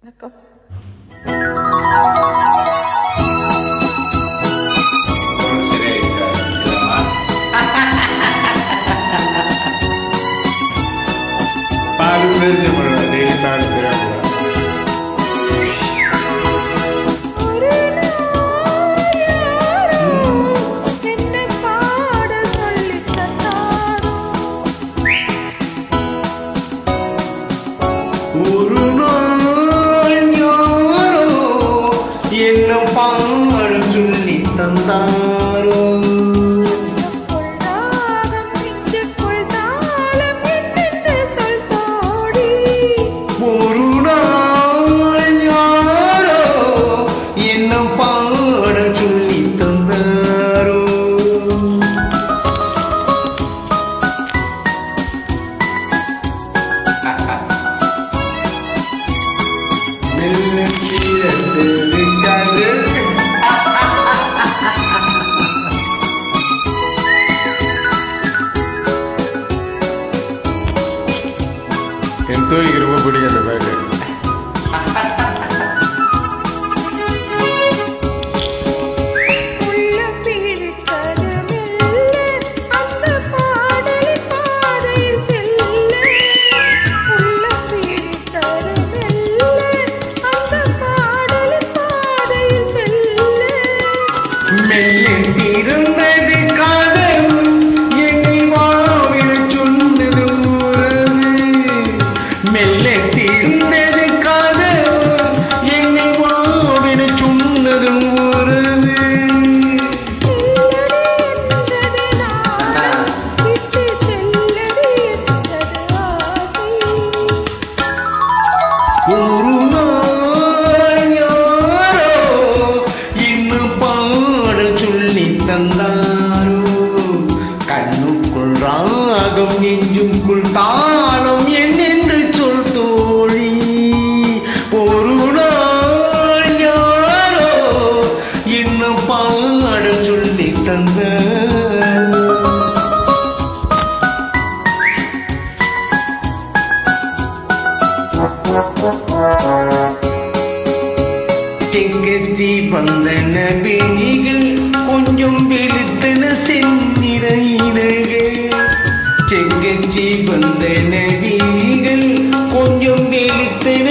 வணக்கம். ஒரு நாள் யாரோ என்ன பாடம் சொல்லி தந்தாரோ ஒரு நாள் யாரோ என்ன பாடம் சொல்லி தந்தாரோ என் தோழிக்கு ரொம்ப பிடிக்கும் அந்த பாட்டு. இருந்தது காதல் என்னை வாவிட சொன்னது உறவு மெல்ல தீர்ந்தது காதல் என்னை வாவிட சொன்னது உறவு ஒரு நாள் யாரோ இன்னும் பாடல் சொல்லி தந்தாரோ கண்ணுக்குள் ராகம் நெஞ்சுக்குள் தாளம் என்னென்று சொல் தோழி ஒரு நாள் யாரோ இன்னும் பாடல் சொல்லி தந்தாரோ செங்கச்சி வந்தன வேணிகள் கொஞ்சம் வெளுத்தன செந்நிற இனங்கள் செங்கச்சி வந்தன வேணிகள் கொஞ்சம் வெளுத்தன